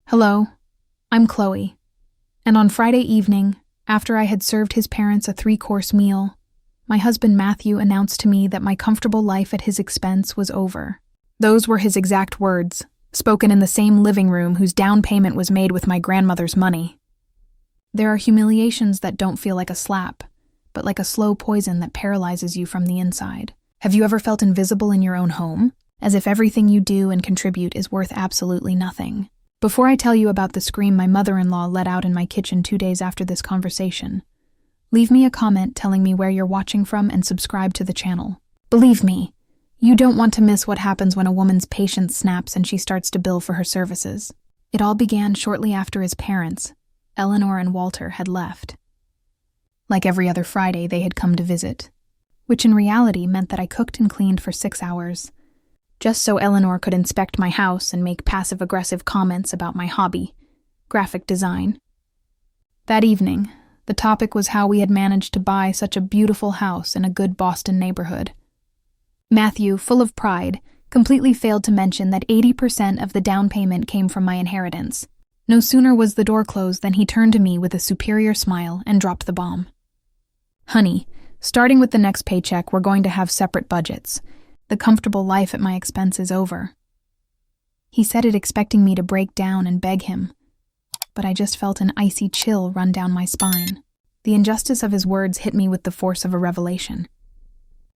Hello, I'm Chloe, and on Friday evening, after I had served his parents a 3-course meal, my husband Matthew announced to me that my comfortable life at his expense was over. Those were his exact words, spoken in the same living room whose down payment was made with my grandmother's money. There are humiliations that don't feel like a slap, but like a slow poison that paralyzes you from the inside. Have you ever felt invisible in your own home, as if everything you do and contribute is worth absolutely nothing? Before I tell you about the scream my mother-in-law let out in my kitchen 2 days after this conversation, leave me a comment telling me where you're watching from and subscribe to the channel. Believe me, you don't want to miss what happens when a woman's patience snaps and she starts to bill for her services. It all began shortly after his parents, Eleanor and Walter, had left. Like every other Friday, they had come to visit, which in reality meant that I cooked and cleaned for 6 hours, just so Eleanor could inspect my house and make passive-aggressive comments about my hobby, graphic design. That evening, the topic was how we had managed to buy such a beautiful house in a good Boston neighborhood. Matthew, full of pride, completely failed to mention that 80% of the down payment came from my inheritance. No sooner was the door closed than he turned to me with a superior smile and dropped the bomb. Honey, starting with the next paycheck, we're going to have separate budgets. The comfortable life at my expense is over. He said it expecting me to break down and beg him, but I just felt an icy chill run down my spine. The injustice of his words hit me with the force of a revelation.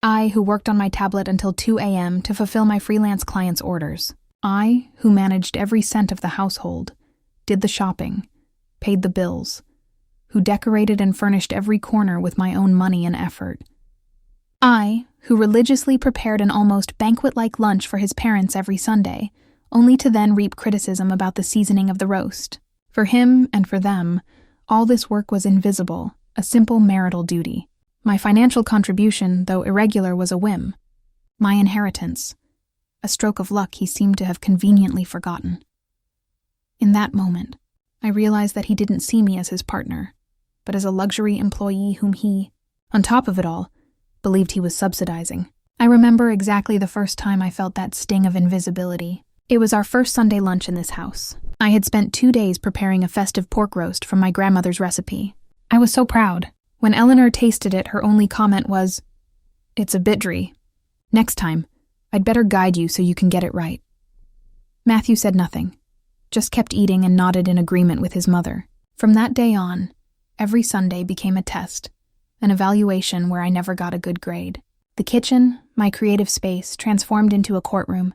I, who worked on my tablet until 2 a.m. to fulfill my freelance clients' orders. I, who managed every cent of the household, did the shopping, paid the bills, who decorated and furnished every corner with my own money and effort. I, who religiously prepared an almost banquet-like lunch for his parents every Sunday, only to then reap criticism about the seasoning of the roast. For him and for them, all this work was invisible, a simple marital duty. My financial contribution, though irregular, was a whim. My inheritance, a stroke of luck he seemed to have conveniently forgotten. In that moment, I realized that he didn't see me as his partner, but as a luxury employee whom he, on top of it all, believed he was subsidizing. I remember exactly the first time I felt that sting of invisibility. It was our first Sunday lunch in this house. I had spent 2 days preparing a festive pork roast from my grandmother's recipe. I was so proud. When Eleanor tasted it, her only comment was, "It's a bit dry. Next time, I'd better guide you so you can get it right." Matthew said nothing, just kept eating and nodded in agreement with his mother. From that day on, every Sunday became a test, an evaluation where I never got a good grade. The kitchen, my creative space, transformed into a courtroom,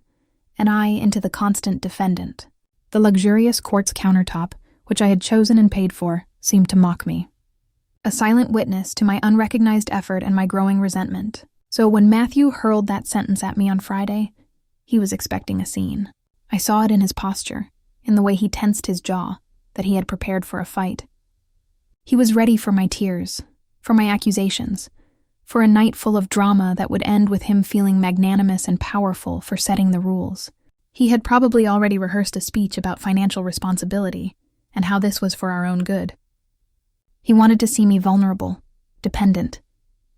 and I into the constant defendant. The luxurious quartz countertop, which I had chosen and paid for, seemed to mock me. A silent witness to my unrecognized effort and my growing resentment. So when Matthew hurled that sentence at me on Friday, he was expecting a scene. I saw it in his posture, in the way he tensed his jaw, that he had prepared for a fight. He was ready for my tears, for my accusations, for a night full of drama that would end with him feeling magnanimous and powerful for setting the rules. He had probably already rehearsed a speech about financial responsibility and how this was for our own good. He wanted to see me vulnerable, dependent,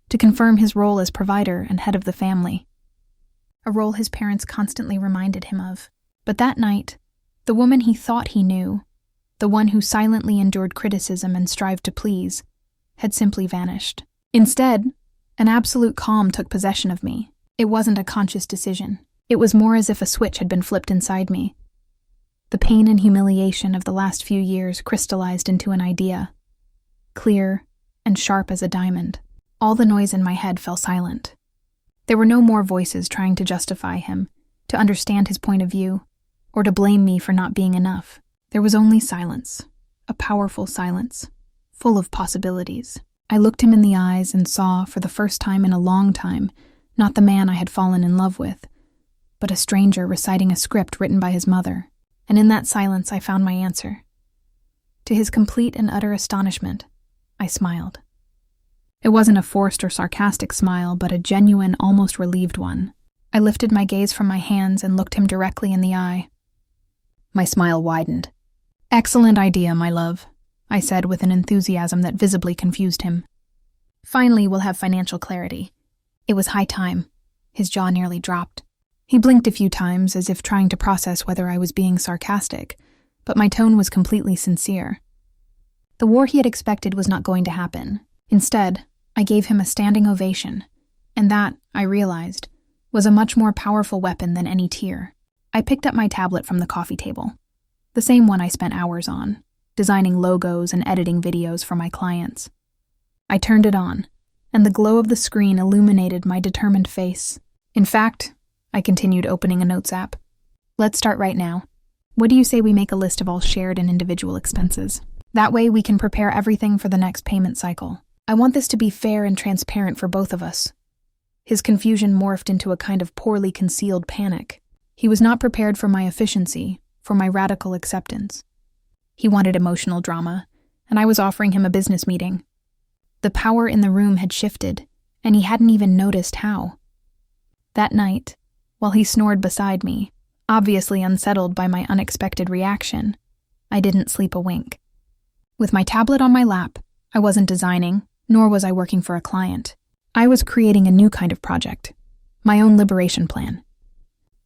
to confirm his role as provider and head of the family, a role his parents constantly reminded him of. But that night, the woman he thought he knew, the one who silently endured criticism and strived to please, had simply vanished. Instead, an absolute calm took possession of me. It wasn't a conscious decision. It was more as if a switch had been flipped inside me. The pain and humiliation of the last few years crystallized into an idea, clear and sharp as a diamond. All the noise in my head fell silent. There were no more voices trying to justify him, to understand his point of view, or to blame me for not being enough. There was only silence, a powerful silence, full of possibilities. I looked him in the eyes and saw, for the first time in a long time, not the man I had fallen in love with, but a stranger reciting a script written by his mother. And in that silence I found my answer. To his complete and utter astonishment, I smiled. It wasn't a forced or sarcastic smile, but a genuine, almost relieved one. I lifted my gaze from my hands and looked him directly in the eye. My smile widened. "Excellent idea, my love," I said with an enthusiasm that visibly confused him. "Finally, we'll have financial clarity." It was high time. His jaw nearly dropped. He blinked a few times as if trying to process whether I was being sarcastic, but my tone was completely sincere. The war he had expected was not going to happen. Instead, I gave him a standing ovation, and that, I realized, was a much more powerful weapon than any tear. I picked up my tablet from the coffee table, the same one I spent hours on, designing logos and editing videos for my clients. I turned it on, and the glow of the screen illuminated my determined face. In fact, I continued opening a notes app. Let's start right now. What do you say we make a list of all shared and individual expenses? That way we can prepare everything for the next payment cycle. I want this to be fair and transparent for both of us. His confusion morphed into a kind of poorly concealed panic. He was not prepared for my efficiency, for my radical acceptance. He wanted emotional drama, and I was offering him a business meeting. The power in the room had shifted, and he hadn't even noticed how. That night, while he snored beside me, obviously unsettled by my unexpected reaction, I didn't sleep a wink. With my tablet on my lap, I wasn't designing, nor was I working for a client. I was creating a new kind of project, my own liberation plan.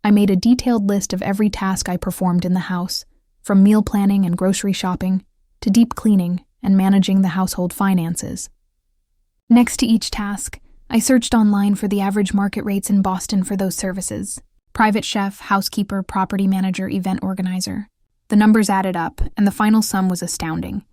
I made a detailed list of every task I performed in the house, from meal planning and grocery shopping to deep cleaning and managing the household finances. Next to each task, I searched online for the average market rates in Boston for those services: private chef, housekeeper, property manager, event organizer. The numbers added up, and the final sum was astounding.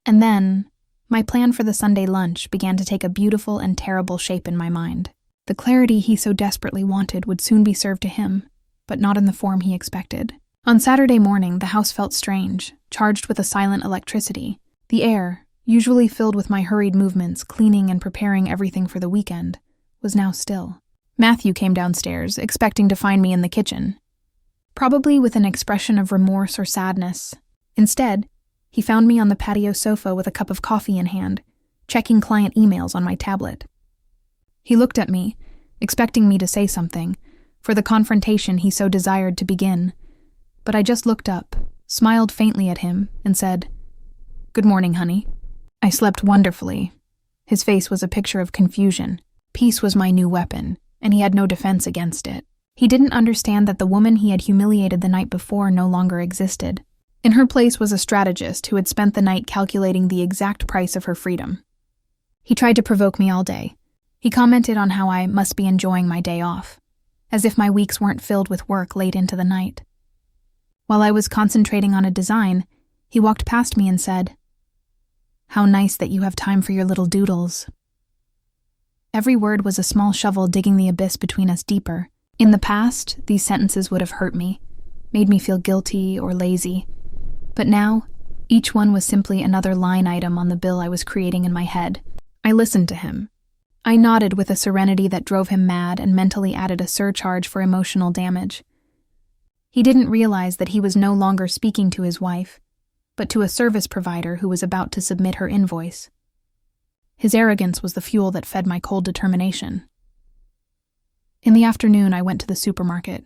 And then, my plan for the Sunday lunch began to take a beautiful and terrible shape in my mind. The clarity he so desperately wanted would soon be served to him, but not in the form he expected. On Saturday morning, the house felt strange, charged with a silent electricity. The air, usually filled with my hurried movements, cleaning and preparing everything for the weekend, was now still. Matthew came downstairs, expecting to find me in the kitchen, probably with an expression of remorse or sadness. Instead, he found me on the patio sofa with a cup of coffee in hand, checking client emails on my tablet. He looked at me, expecting me to say something, for the confrontation he so desired to begin. But I just looked up, smiled faintly at him, and said, "Good morning, honey." I slept wonderfully. His face was a picture of confusion. Peace was my new weapon, and he had no defense against it. He didn't understand that the woman he had humiliated the night before no longer existed. In her place was a strategist who had spent the night calculating the exact price of her freedom. He tried to provoke me all day. He commented on how I must be enjoying my day off, as if my weeks weren't filled with work late into the night. While I was concentrating on a design, he walked past me and said, "How nice that you have time for your little doodles." Every word was a small shovel digging the abyss between us deeper. In the past, these sentences would have hurt me, made me feel guilty or lazy. But now, each one was simply another line item on the bill I was creating in my head. I listened to him. I nodded with a serenity that drove him mad and mentally added a surcharge for emotional damage. He didn't realize that he was no longer speaking to his wife, but to a service provider who was about to submit her invoice. His arrogance was the fuel that fed my cold determination. In the afternoon, I went to the supermarket,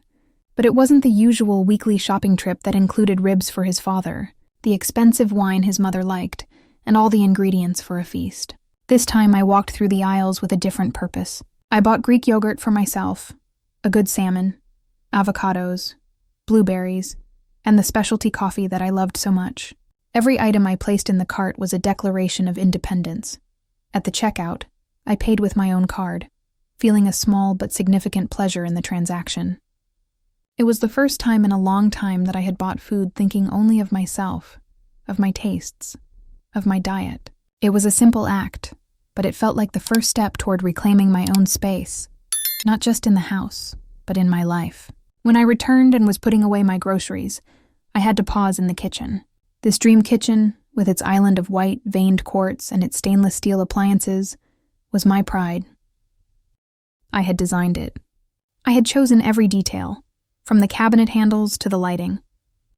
but it wasn't the usual weekly shopping trip that included ribs for his father, the expensive wine his mother liked, and all the ingredients for a feast. This time I walked through the aisles with a different purpose. I bought Greek yogurt for myself, a good salmon, avocados, blueberries, and the specialty coffee that I loved so much. Every item I placed in the cart was a declaration of independence. At the checkout, I paid with my own card, feeling a small but significant pleasure in the transaction. It was the first time in a long time that I had bought food thinking only of myself, of my tastes, of my diet. It was a simple act, but it felt like the first step toward reclaiming my own space, not just in the house, but in my life. When I returned and was putting away my groceries, I had to pause in the kitchen. This dream kitchen, with its island of white, veined quartz and its stainless steel appliances, was my pride. I had designed it. I had chosen every detail, from the cabinet handles to the lighting.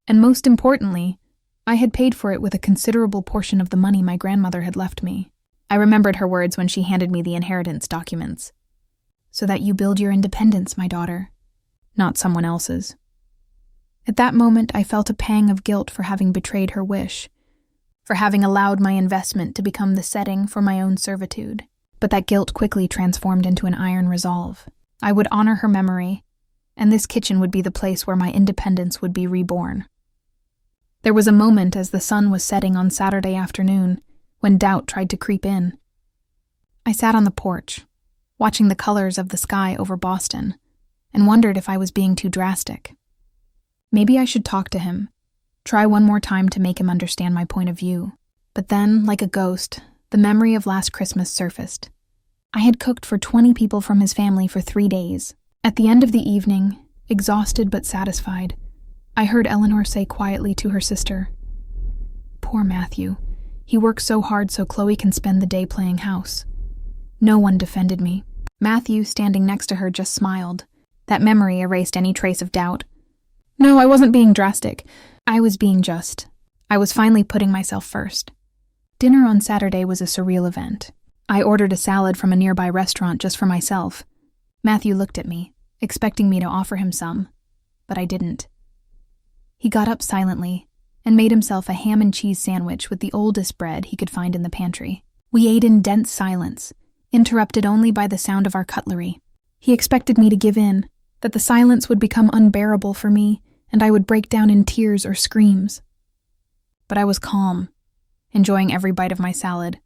And most importantly, I had paid for it with a considerable portion of the money my grandmother had left me. I remembered her words when she handed me the inheritance documents. "So that you build your independence, my daughter, not someone else's." At that moment, I felt a pang of guilt for having betrayed her wish, for having allowed my investment to become the setting for my own servitude. But that guilt quickly transformed into an iron resolve. I would honor her memory, and this kitchen would be the place where my independence would be reborn. There was a moment as the sun was setting on Saturday afternoon when doubt tried to creep in. I sat on the porch, watching the colors of the sky over Boston, and wondered if I was being too drastic. Maybe I should talk to him, try one more time to make him understand my point of view. But then, like a ghost, the memory of last Christmas surfaced. I had cooked for 20 people from his family for 3 days. At the end of the evening, exhausted but satisfied, I heard Eleanor say quietly to her sister, "Poor Matthew. He works so hard so Chloe can spend the day playing house." No one defended me. Matthew, standing next to her, just smiled. That memory erased any trace of doubt. No, I wasn't being drastic. I was being just. I was finally putting myself first. Dinner on Saturday was a surreal event. I ordered a salad from a nearby restaurant just for myself. Matthew looked at me, expecting me to offer him some, but I didn't. He got up silently and made himself a ham and cheese sandwich with the oldest bread he could find in the pantry. We ate in dense silence, interrupted only by the sound of our cutlery. He expected me to give in, that the silence would become unbearable for me, and I would break down in tears or screams. But I was calm, enjoying every bite of my salad,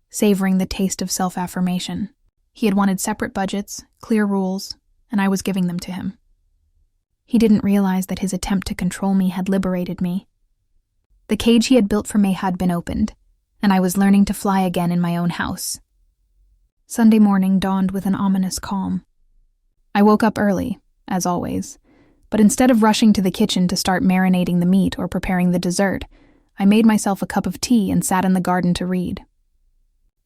savoring the taste of self-affirmation. He had wanted separate budgets, clear rules, and I was giving them to him. He didn't realize that his attempt to control me had liberated me. The cage he had built for me had been opened, and I was learning to fly again in my own house. Sunday morning dawned with an ominous calm. I woke up early, as always, but instead of rushing to the kitchen to start marinating the meat or preparing the dessert, I made myself a cup of tea and sat in the garden to read.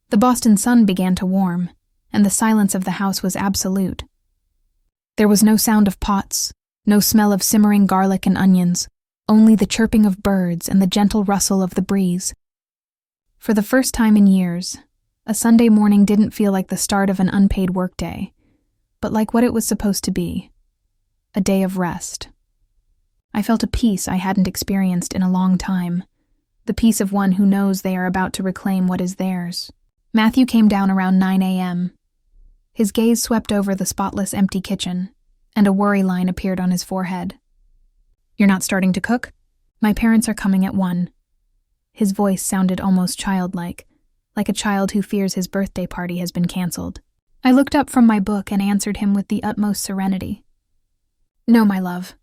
The Boston sun began to warm, and the silence of the house was absolute. There was no sound of pots, no smell of simmering garlic and onions, only the chirping of birds and the gentle rustle of the breeze. For the first time in years, a Sunday morning didn't feel like the start of an unpaid workday, but like what it was supposed to be, a day of rest. I felt a peace I hadn't experienced in a long time, the peace of one who knows they are about to reclaim what is theirs. Matthew came down around 9 a.m. His gaze swept over the spotless empty kitchen, and a worry line appeared on his forehead. "You're not starting to cook? My parents are coming at 1. His voice sounded almost childlike, like a child who fears his birthday party has been canceled. I looked up from my book and answered him with the utmost serenity. "No, my love.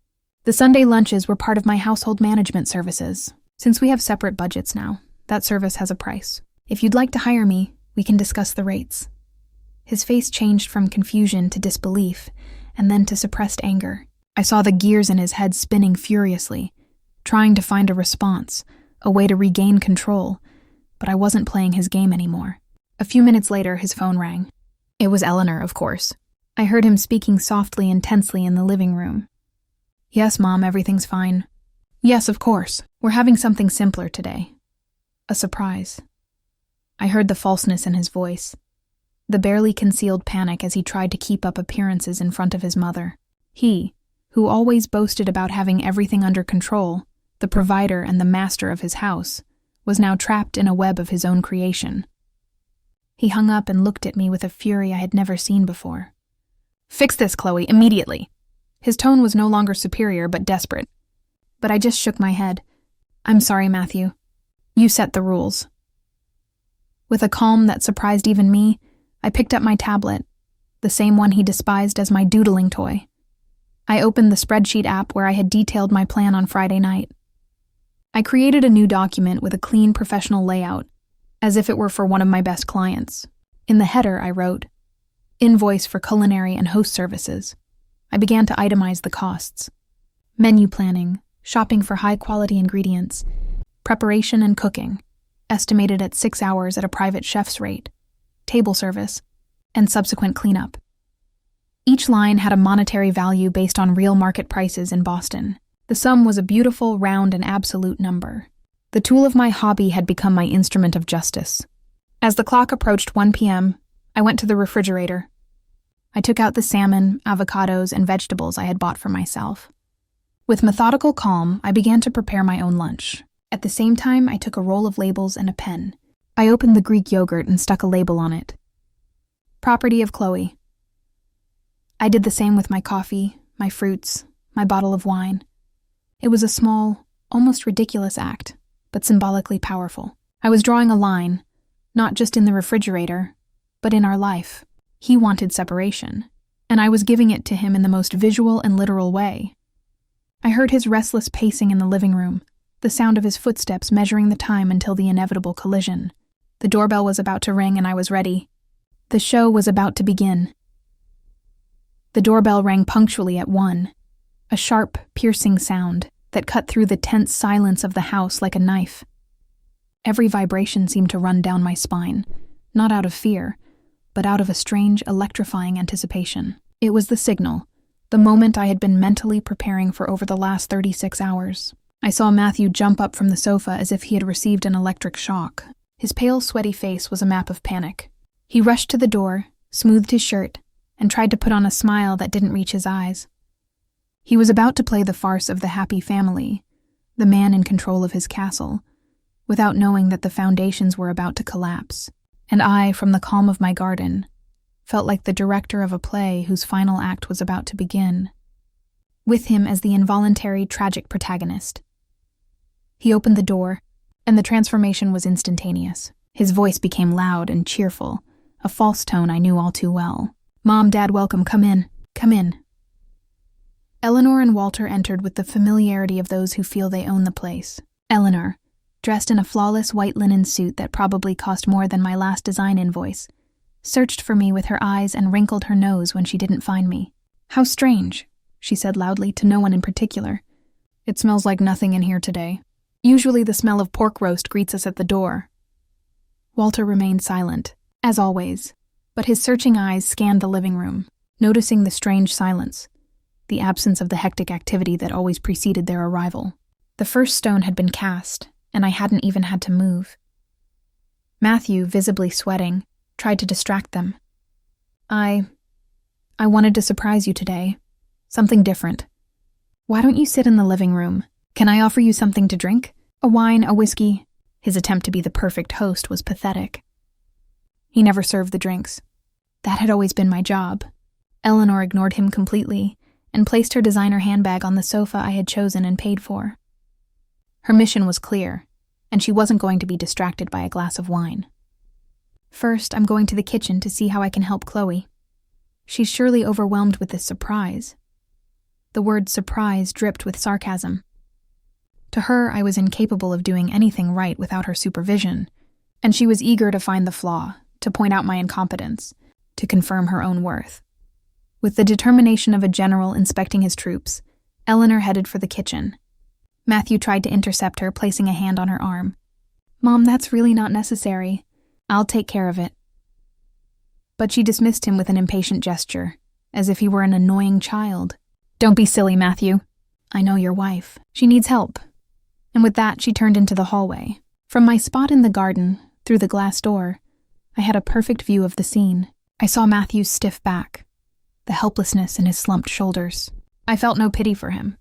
The Sunday lunches were part of my household management services. Since we have separate budgets now, that service has a price. If you'd like to hire me, we can discuss the rates." His face changed from confusion to disbelief, and then to suppressed anger. I saw the gears in his head spinning furiously, trying to find a response, a way to regain control, but I wasn't playing his game anymore. A few minutes later, his phone rang. It was Eleanor, of course. I heard him speaking softly and tensely in the living room. "Yes, Mom, everything's fine." "Yes, of course. We're having something simpler today. A surprise." I heard the falseness in his voice, the barely concealed panic as he tried to keep up appearances in front of his mother. He, who always boasted about having everything under control, the provider and the master of his house, was now trapped in a web of his own creation. He hung up and looked at me with a fury I had never seen before. "Fix this, Chloe, immediately." His tone was no longer superior but desperate. But I just shook my head. "I'm sorry, Matthew. You set the rules." With a calm that surprised even me, I picked up my tablet, the same one he despised as my doodling toy. I opened the spreadsheet app where I had detailed my plan on Friday night. I created a new document with a clean professional layout, as if it were for one of my best clients. In the header, I wrote, "Invoice for culinary and host services." I began to itemize the costs. Menu planning, shopping for high-quality ingredients, preparation and cooking, estimated at 6 hours at a private chef's rate, table service, and subsequent cleanup. Each line had a monetary value based on real market prices in Boston. The sum was a beautiful, round, and absolute number. The tool of my hobby had become my instrument of justice. As the clock approached 1 p.m., I went to the refrigerator. I took out the salmon, avocados, and vegetables I had bought for myself. With methodical calm, I began to prepare my own lunch. At the same time, I took a roll of labels and a pen. I opened the Greek yogurt and stuck a label on it. "Property of Chloe." I did the same with my coffee, my fruits, my bottle of wine. It was a small, almost ridiculous act, but symbolically powerful. I was drawing a line, not just in the refrigerator, but in our life. He wanted separation, and I was giving it to him in the most visual and literal way. I heard his restless pacing in the living room, the sound of his footsteps measuring the time until the inevitable collision. The doorbell was about to ring and I was ready. The show was about to begin. The doorbell rang punctually at 1, a sharp, piercing sound that cut through the tense silence of the house like a knife. Every vibration seemed to run down my spine, not out of fear, but out of a strange, electrifying anticipation. It was the signal, the moment I had been mentally preparing for over the last 36 hours. I saw Matthew jump up from the sofa as if he had received an electric shock. His pale, sweaty face was a map of panic. He rushed to the door, smoothed his shirt, and tried to put on a smile that didn't reach his eyes. He was about to play the farce of the happy family, the man in control of his castle, without knowing that the foundations were about to collapse. And I, from the calm of my garden, felt like the director of a play whose final act was about to begin, with him as the involuntary, tragic protagonist. He opened the door, and the transformation was instantaneous. His voice became loud and cheerful, a false tone I knew all too well. "Mom, Dad, welcome, come in, come in." Eleanor and Walter entered with the familiarity of those who feel they own the place. Eleanor, dressed in a flawless white linen suit that probably cost more than my last design invoice, searched for me with her eyes and wrinkled her nose when she didn't find me. "How strange," she said loudly to no one in particular. "It smells like nothing in here today. Usually the smell of pork roast greets us at the door." Walter remained silent, as always, but his searching eyes scanned the living room, noticing the strange silence, the absence of the hectic activity that always preceded their arrival. The first stone had been cast, and I hadn't even had to move. Matthew, visibly sweating, tried to distract them. I wanted to surprise you today. Something different. Why don't you sit in the living room? Can I offer you something to drink? A wine, a whiskey?" His attempt to be the perfect host was pathetic. He never served the drinks. That had always been my job. Eleanor ignored him completely and placed her designer handbag on the sofa I had chosen and paid for. Her mission was clear, and she wasn't going to be distracted by a glass of wine. "First, I'm going to the kitchen to see how I can help Chloe. She's surely overwhelmed with this surprise." The word surprise dripped with sarcasm. To her, I was incapable of doing anything right without her supervision, and she was eager to find the flaw, to point out my incompetence, to confirm her own worth. With the determination of a general inspecting his troops, Eleanor headed for the kitchen. Matthew tried to intercept her, placing a hand on her arm. "Mom, that's really not necessary. I'll take care of it." But she dismissed him with an impatient gesture, as if he were an annoying child. "Don't be silly, Matthew. I know your wife. She needs help." And with that, she turned into the hallway. From my spot in the garden, through the glass door, I had a perfect view of the scene. I saw Matthew's stiff back, the helplessness in his slumped shoulders. I felt no pity for him.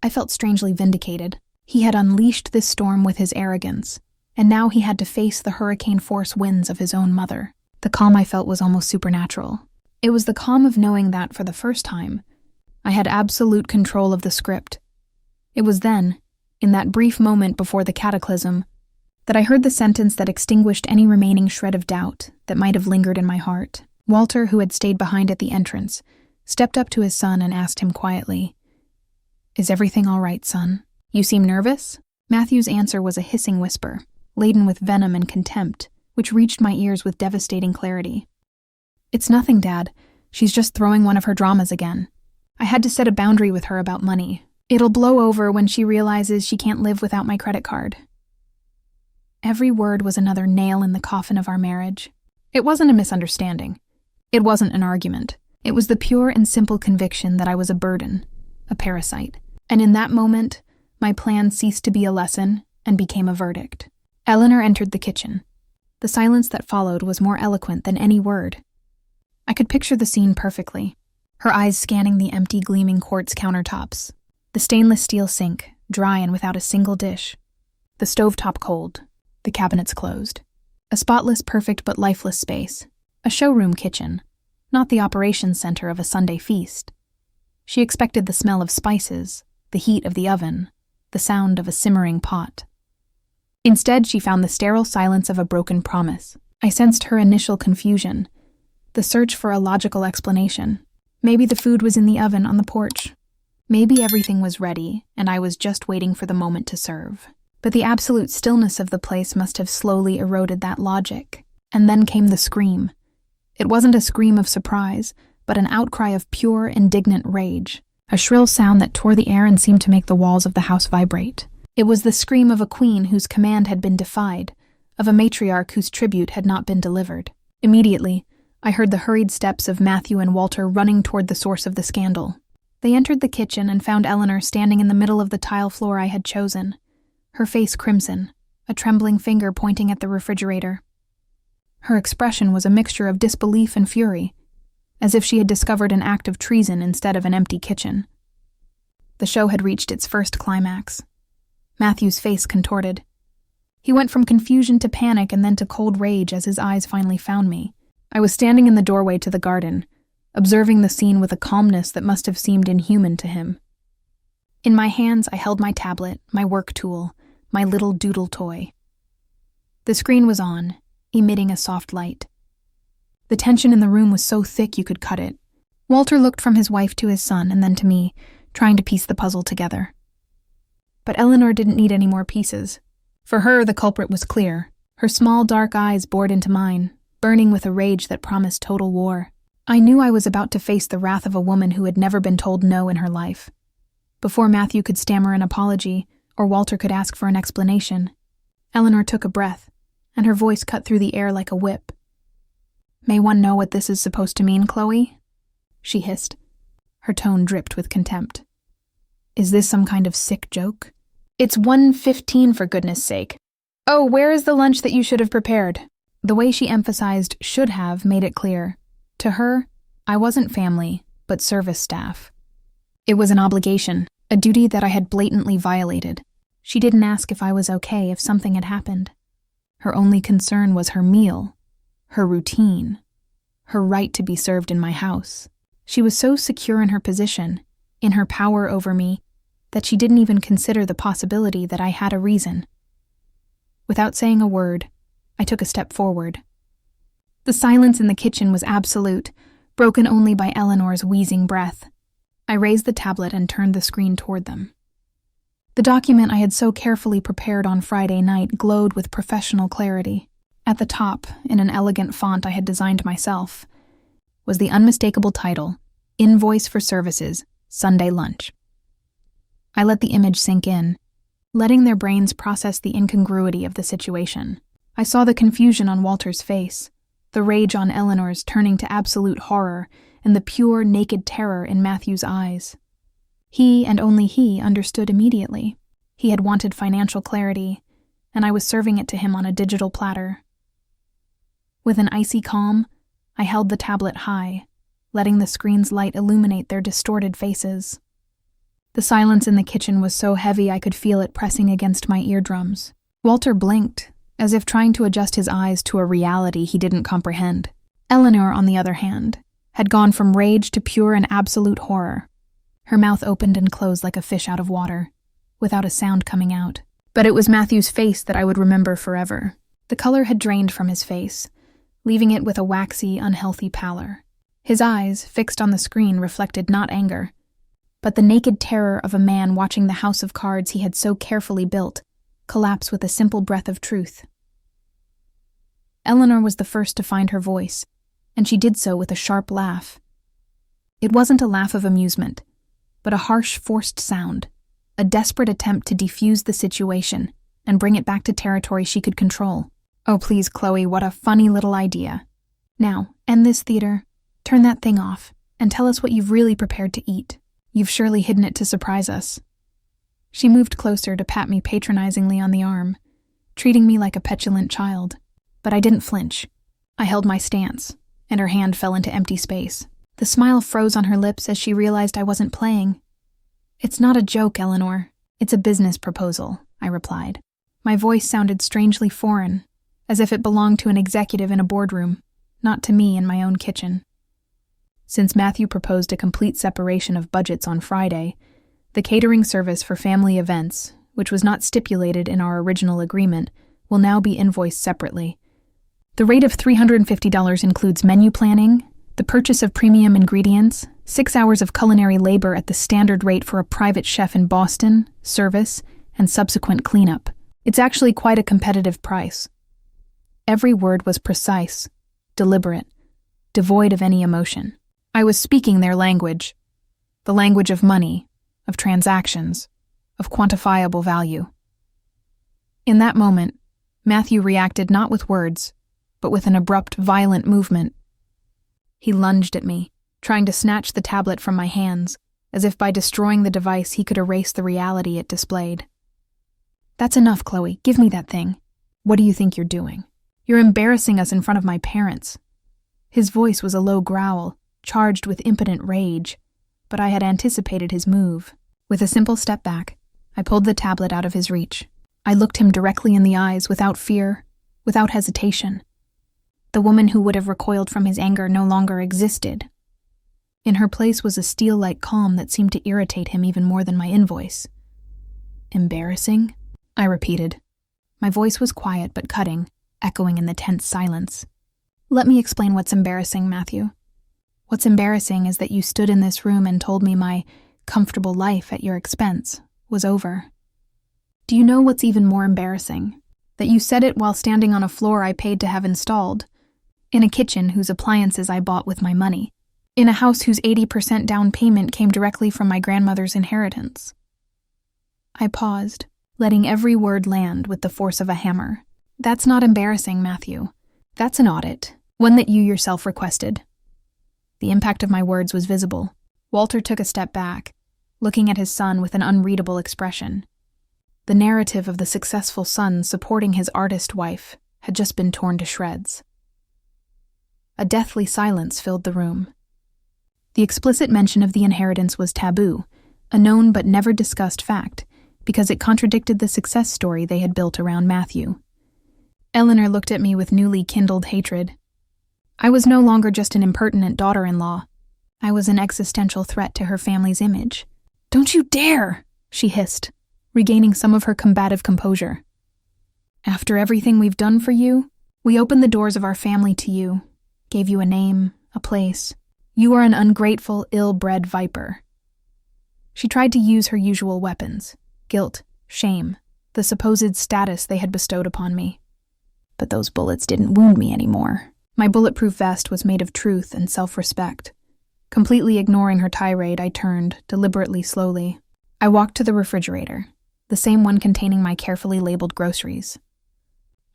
I felt strangely vindicated. He had unleashed this storm with his arrogance, and now he had to face the hurricane-force winds of his own mother. The calm I felt was almost supernatural. It was the calm of knowing that, for the first time, I had absolute control of the script. It was then, in that brief moment before the cataclysm, that I heard the sentence that extinguished any remaining shred of doubt that might have lingered in my heart. Walter, who had stayed behind at the entrance, stepped up to his son and asked him quietly, "Is everything all right, son? You seem nervous?" Matthew's answer was a hissing whisper, laden with venom and contempt, which reached my ears with devastating clarity. "It's nothing, Dad. She's just throwing one of her dramas again. I had to set a boundary with her about money. It'll blow over when she realizes she can't live without my credit card." Every word was another nail in the coffin of our marriage. It wasn't a misunderstanding. It wasn't an argument. It was the pure and simple conviction that I was a burden, a parasite. And in that moment, my plan ceased to be a lesson and became a verdict. Eleanor entered the kitchen. The silence that followed was more eloquent than any word. I could picture the scene perfectly, her eyes scanning the empty, gleaming quartz countertops, the stainless steel sink, dry and without a single dish, the stovetop cold, the cabinets closed. A spotless, perfect but lifeless space, a showroom kitchen, not the operations center of a Sunday feast. She expected the smell of spices, the heat of the oven, the sound of a simmering pot. Instead, she found the sterile silence of a broken promise. I sensed her initial confusion, the search for a logical explanation. Maybe the food was in the oven on the porch. Maybe everything was ready, and I was just waiting for the moment to serve. But the absolute stillness of the place must have slowly eroded that logic. And then came the scream. It wasn't a scream of surprise, but an outcry of pure, indignant rage. A shrill sound that tore the air and seemed to make the walls of the house vibrate. It was the scream of a queen whose command had been defied, of a matriarch whose tribute had not been delivered. Immediately, I heard the hurried steps of Matthew and Walter running toward the source of the scandal. They entered the kitchen and found Eleanor standing in the middle of the tile floor I had chosen, her face crimson, a trembling finger pointing at the refrigerator. Her expression was a mixture of disbelief and fury, as if she had discovered an act of treason instead of an empty kitchen. The show had reached its first climax. Matthew's face contorted. He went from confusion to panic and then to cold rage as his eyes finally found me. I was standing in the doorway to the garden, observing the scene with a calmness that must have seemed inhuman to him. In my hands, I held my tablet, my work tool, my little doodle toy. The screen was on, emitting a soft light. The tension in the room was so thick you could cut it. Walter looked from his wife to his son and then to me, trying to piece the puzzle together. But Eleanor didn't need any more pieces. For her, the culprit was clear. Her small, dark eyes bored into mine, burning with a rage that promised total war. I knew I was about to face the wrath of a woman who had never been told no in her life. Before Matthew could stammer an apology, or Walter could ask for an explanation, Eleanor took a breath, and her voice cut through the air like a whip. "May one know what this is supposed to mean, Chloe?" she hissed. Her tone dripped with contempt. "Is this some kind of sick joke? It's 1:15 for goodness sake. Oh, where is the lunch that you should have prepared?" The way she emphasized should have made it clear. To her, I wasn't family, but service staff. It was an obligation, a duty that I had blatantly violated. She didn't ask if I was okay if something had happened. Her only concern was her meal, her routine, her right to be served in my house. She was so secure in her position, in her power over me, that she didn't even consider the possibility that I had a reason. Without saying a word, I took a step forward. The silence in the kitchen was absolute, broken only by Eleanor's wheezing breath. I raised the tablet and turned the screen toward them. The document I had so carefully prepared on Friday night glowed with professional clarity. At the top, in an elegant font I had designed myself, was the unmistakable title, Invoice for Services, Sunday Lunch. I let the image sink in, letting their brains process the incongruity of the situation. I saw the confusion on Walter's face, the rage on Eleanor's turning to absolute horror, and the pure, naked terror in Matthew's eyes. He, and only he, understood immediately. He had wanted financial clarity, and I was serving it to him on a digital platter. With an icy calm, I held the tablet high, letting the screen's light illuminate their distorted faces. The silence in the kitchen was so heavy I could feel it pressing against my eardrums. Walter blinked, as if trying to adjust his eyes to a reality he didn't comprehend. Eleanor, on the other hand, had gone from rage to pure and absolute horror. Her mouth opened and closed like a fish out of water, without a sound coming out. But it was Matthew's face that I would remember forever. The color had drained from his face, leaving it with a waxy, unhealthy pallor. His eyes, fixed on the screen, reflected not anger, but the naked terror of a man watching the house of cards he had so carefully built collapse with a simple breath of truth. Eleanor was the first to find her voice, and she did so with a sharp laugh. It wasn't a laugh of amusement, but a harsh, forced sound, a desperate attempt to defuse the situation and bring it back to territory she could control. "Oh, please, Chloe, what a funny little idea. Now, end this theater, turn that thing off, and tell us what you've really prepared to eat. You've surely hidden it to surprise us." She moved closer to pat me patronizingly on the arm, treating me like a petulant child. But I didn't flinch. I held my stance, and her hand fell into empty space. The smile froze on her lips as she realized I wasn't playing. "It's not a joke, Eleanor. It's a business proposal," I replied. My voice sounded strangely foreign, as if it belonged to an executive in a boardroom, not to me in my own kitchen. Since Matthew proposed a complete separation of budgets on Friday, the catering service for family events, which was not stipulated in our original agreement, will now be invoiced separately. The rate of $350 includes menu planning, the purchase of premium ingredients, 6 hours of culinary labor at the standard rate for a private chef in Boston, service, and subsequent cleanup. It's actually quite a competitive price. Every word was precise, deliberate, devoid of any emotion. I was speaking their language, the language of money, of transactions, of quantifiable value. In that moment, Matthew reacted not with words, but with an abrupt, violent movement. He lunged at me, trying to snatch the tablet from my hands, as if by destroying the device he could erase the reality it displayed. "That's enough, Chloe. Give me that thing. What do you think you're doing? You're embarrassing us in front of my parents." His voice was a low growl, charged with impotent rage, but I had anticipated his move. With a simple step back, I pulled the tablet out of his reach. I looked him directly in the eyes without fear, without hesitation. The woman who would have recoiled from his anger no longer existed. In her place was a steel-like calm that seemed to irritate him even more than my invoice. "Embarrassing?" I repeated. My voice was quiet but cutting, echoing in the tense silence. "Let me explain what's embarrassing, Matthew. What's embarrassing is that you stood in this room and told me my comfortable life at your expense was over. Do you know what's even more embarrassing? That you said it while standing on a floor I paid to have installed, in a kitchen whose appliances I bought with my money, in a house whose 80% down payment came directly from my grandmother's inheritance." I paused, letting every word land with the force of a hammer. "That's not embarrassing, Matthew. That's an audit, one that you yourself requested." The impact of my words was visible. Walter took a step back, looking at his son with an unreadable expression. The narrative of the successful son supporting his artist wife had just been torn to shreds. A deathly silence filled the room. The explicit mention of the inheritance was taboo, a known but never discussed fact, because it contradicted the success story they had built around Matthew. Eleanor looked at me with newly kindled hatred. I was no longer just an impertinent daughter-in-law. I was an existential threat to her family's image. "Don't you dare!" she hissed, regaining some of her combative composure. "After everything we've done for you, we opened the doors of our family to you, gave you a name, a place. You are an ungrateful, ill-bred viper." She tried to use her usual weapons: guilt, shame, the supposed status they had bestowed upon me. But those bullets didn't wound me anymore. My bulletproof vest was made of truth and self-respect. Completely ignoring her tirade, I turned, deliberately slowly. I walked to the refrigerator, the same one containing my carefully labeled groceries.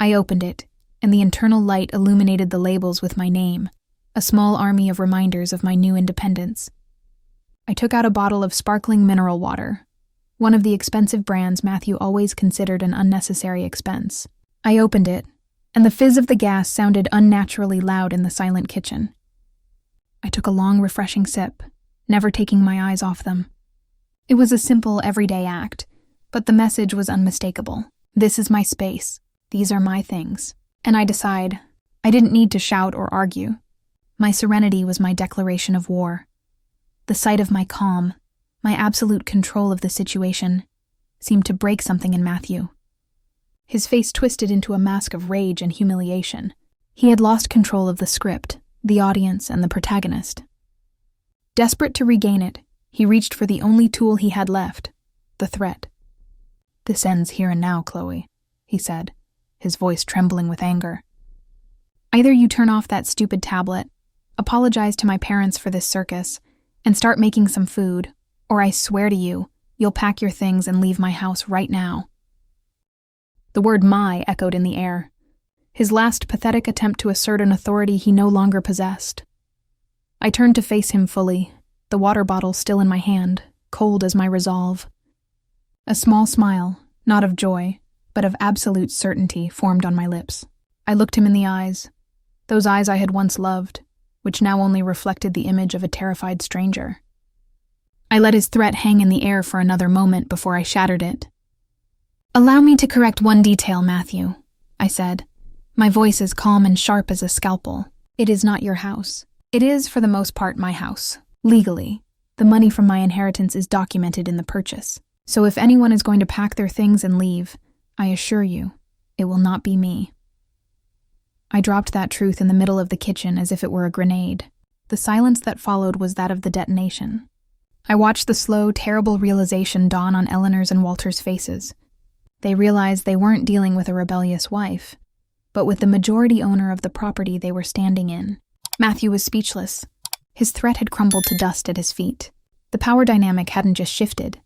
I opened it, and the internal light illuminated the labels with my name, a small army of reminders of my new independence. I took out a bottle of sparkling mineral water, one of the expensive brands Matthew always considered an unnecessary expense. I opened it, and the fizz of the gas sounded unnaturally loud in the silent kitchen. I took a long, refreshing sip, never taking my eyes off them. It was a simple, everyday act, but the message was unmistakable. This is my space. These are my things. And I didn't need to shout or argue. My serenity was my declaration of war. The sight of my calm, my absolute control of the situation, seemed to break something in Matthew. His face twisted into a mask of rage and humiliation. He had lost control of the script, the audience, and the protagonist. Desperate to regain it, he reached for the only tool he had left, the threat. "This ends here and now, Chloe," he said, his voice trembling with anger. "Either you turn off that stupid tablet, apologize to my parents for this circus, and start making some food, or I swear to you, you'll pack your things and leave my house right now." The word "my" echoed in the air. His last pathetic attempt to assert an authority he no longer possessed. I turned to face him fully, the water bottle still in my hand, cold as my resolve. A small smile, not of joy, but of absolute certainty, formed on my lips. I looked him in the eyes, those eyes I had once loved, which now only reflected the image of a terrified stranger. I let his threat hang in the air for another moment before I shattered it. "Allow me to correct one detail, Matthew," I said, my voice as calm and sharp as a scalpel. "It is not your house. It is, for the most part, my house. Legally, the money from my inheritance is documented in the purchase. So if anyone is going to pack their things and leave, I assure you, it will not be me. I dropped that truth in the middle of the kitchen as if it were a grenade. The silence that followed was that of the detonation. I watched the slow, terrible realization dawn on Eleanor's and Walter's faces. They realized they weren't dealing with a rebellious wife, but with the majority owner of the property they were standing in. Matthew was speechless. His threat had crumbled to dust at his feet. The power dynamic hadn't just shifted.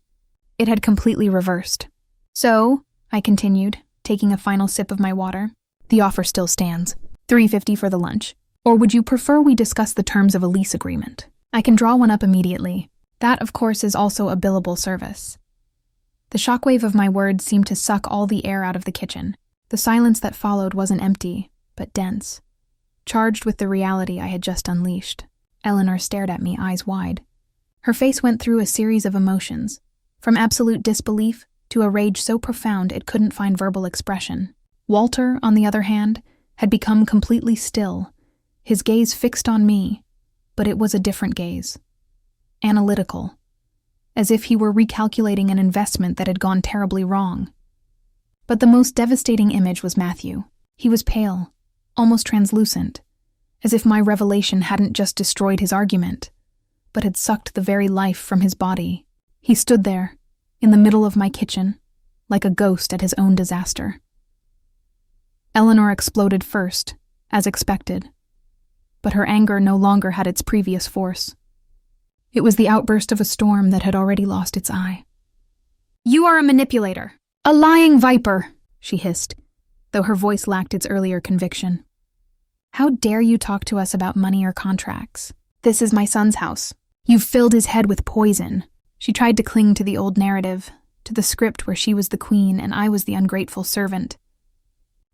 It had completely reversed. So, I continued, taking a final sip of my water, the offer still stands. $350 for the lunch. Or would you prefer we discuss the terms of a lease agreement? I can draw one up immediately. That, of course, is also a billable service. The shockwave of my words seemed to suck all the air out of the kitchen. The silence that followed wasn't empty, but dense, charged with the reality I had just unleashed. Eleanor stared at me, eyes wide. Her face went through a series of emotions, from absolute disbelief to a rage so profound it couldn't find verbal expression. Walter, on the other hand, had become completely still, his gaze fixed on me, but it was a different gaze. Analytical, as if he were recalculating an investment that had gone terribly wrong. But the most devastating image was Matthew. He was pale, almost translucent, as if my revelation hadn't just destroyed his argument, but had sucked the very life from his body. He stood there, in the middle of my kitchen, like a ghost at his own disaster. Eleanor exploded first, as expected, but her anger no longer had its previous force. It was the outburst of a storm that had already lost its eye. "You are a manipulator, a lying viper," she hissed, though her voice lacked its earlier conviction. "How dare you talk to us about money or contracts? This is my son's house. You've filled his head with poison." She tried to cling to the old narrative, to the script where she was the queen and I was the ungrateful servant.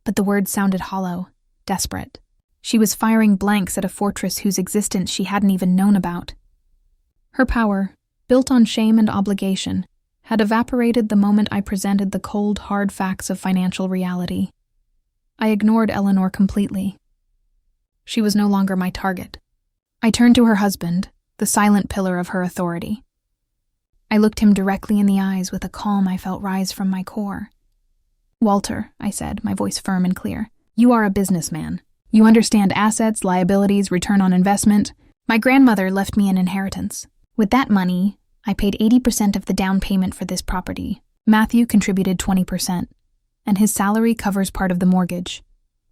But the words sounded hollow, desperate. She was firing blanks at a fortress whose existence she hadn't even known about. Her power, built on shame and obligation, had evaporated the moment I presented the cold, hard facts of financial reality. I ignored Eleanor completely. She was no longer my target. I turned to her husband, the silent pillar of her authority. I looked him directly in the eyes with a calm I felt rise from my core. "Walter," I said, my voice firm and clear, "you are a businessman. You understand assets, liabilities, return on investment. My grandmother left me an inheritance. With that money, I paid 80% of the down payment for this property. Matthew contributed 20%, and his salary covers part of the mortgage,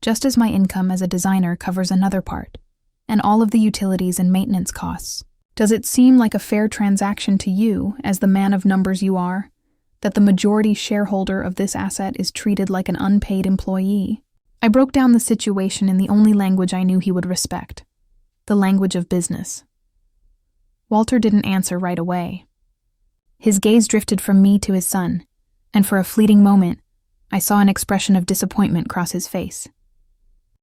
just as my income as a designer covers another part, and all of the utilities and maintenance costs. Does it seem like a fair transaction to you, as the man of numbers you are, that the majority shareholder of this asset is treated like an unpaid employee?" I broke down the situation in the only language I knew he would respect, the language of business. Walter didn't answer right away. His gaze drifted from me to his son, and for a fleeting moment, I saw an expression of disappointment cross his face.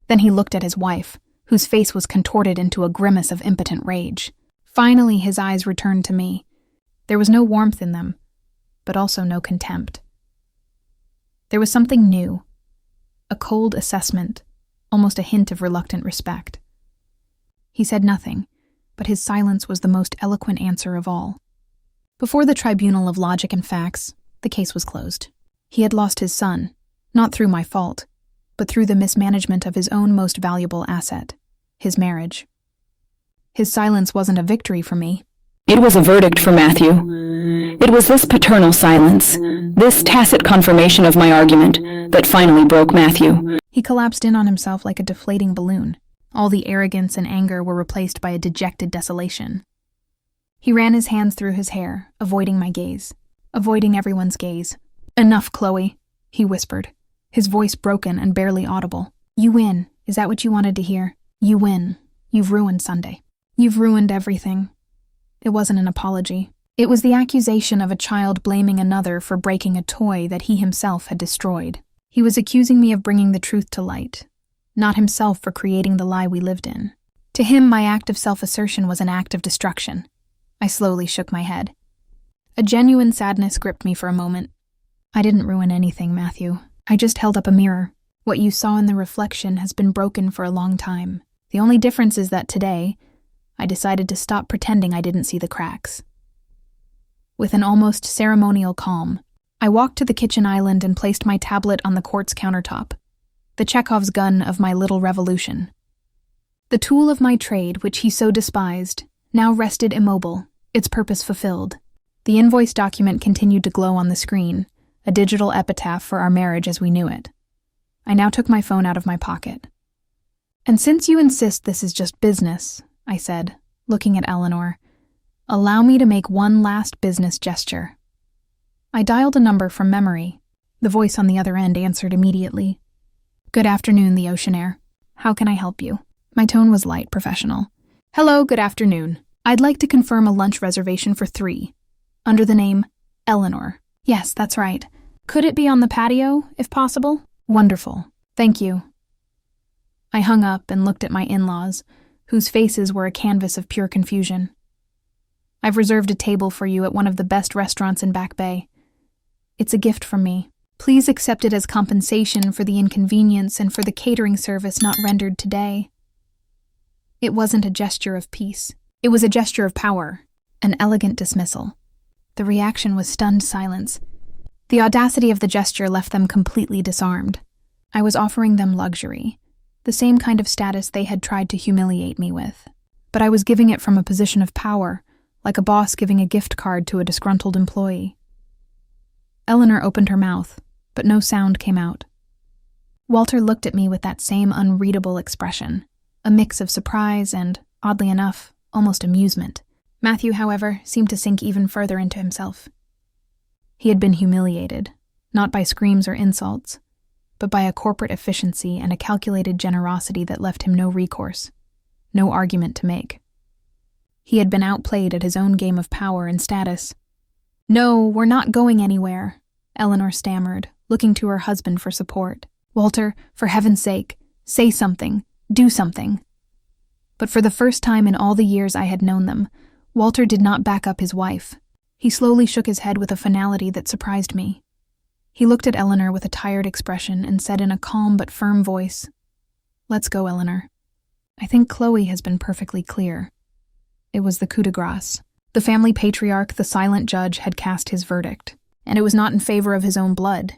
Then he looked at his wife, whose face was contorted into a grimace of impotent rage. Finally, his eyes returned to me. There was no warmth in them, but also no contempt. There was something new, a cold assessment, almost a hint of reluctant respect. He said nothing, but his silence was the most eloquent answer of all. Before the tribunal of logic and facts, the case was closed. He had lost his son, not through my fault, but through the mismanagement of his own most valuable asset, his marriage. His silence wasn't a victory for me. It was a verdict for Matthew. It was this paternal silence, this tacit confirmation of my argument, that finally broke Matthew. He collapsed in on himself like a deflating balloon. All the arrogance and anger were replaced by a dejected desolation. He ran his hands through his hair, avoiding my gaze, avoiding everyone's gaze. "Enough, Chloe," he whispered, his voice broken and barely audible. "You win. Is that what you wanted to hear? You win. You've ruined Sunday. You've ruined everything." It wasn't an apology. It was the accusation of a child blaming another for breaking a toy that he himself had destroyed. He was accusing me of bringing the truth to light, not himself for creating the lie we lived in. To him, my act of self-assertion was an act of destruction. I slowly shook my head. A genuine sadness gripped me for a moment. "I didn't ruin anything, Matthew. I just held up a mirror. What you saw in the reflection has been broken for a long time. The only difference is that today, I decided to stop pretending I didn't see the cracks." with an almost ceremonial calm. I walked to the kitchen island and placed my tablet on the quartz countertop, the Chekhov's gun of my little revolution. The tool of my trade, which he so despised, now rested immobile, its purpose fulfilled. The invoice document continued to glow on the screen, a digital epitaph for our marriage as we knew it. I now took my phone out of my pocket. "And since you insist this is just business," I said, looking at Eleanor, "allow me to make one last business gesture." I dialed a number from memory. The voice on the other end answered immediately. "Good afternoon, the Oceanair. How can I help you?" My tone was light, professional. "Hello, good afternoon. I'd like to confirm a lunch reservation for 3, under the name Eleanor." "Yes, that's right. Could it be on the patio, if possible?" "Wonderful. Thank you." I hung up and looked at my in-laws, whose faces were a canvas of pure confusion. "I've reserved a table for you at one of the best restaurants in Back Bay. It's a gift from me. Please accept it as compensation for the inconvenience and for the catering service not rendered today." It wasn't a gesture of peace. It was a gesture of power, an elegant dismissal. The reaction was stunned silence. The audacity of the gesture left them completely disarmed. I was offering them luxury, the same kind of status they had tried to humiliate me with. But I was giving it from a position of power, like a boss giving a gift card to a disgruntled employee. Eleanor opened her mouth, but no sound came out. Walter looked at me with that same unreadable expression, a mix of surprise and, oddly enough, almost amusement. Matthew, however, seemed to sink even further into himself. He had been humiliated, not by screams or insults, but by a corporate efficiency and a calculated generosity that left him no recourse, no argument to make. He had been outplayed at his own game of power and status. "No, we're not going anywhere," Eleanor stammered, looking to her husband for support. "Walter, for heaven's sake, say something, do something." But for the first time in all the years I had known them, Walter did not back up his wife. He slowly shook his head with a finality that surprised me. He looked at Eleanor with a tired expression and said in a calm but firm voice, "Let's go, Eleanor. I think Chloe has been perfectly clear." It was the coup de grace. The family patriarch, the silent judge, had cast his verdict, and it was not in favor of his own blood.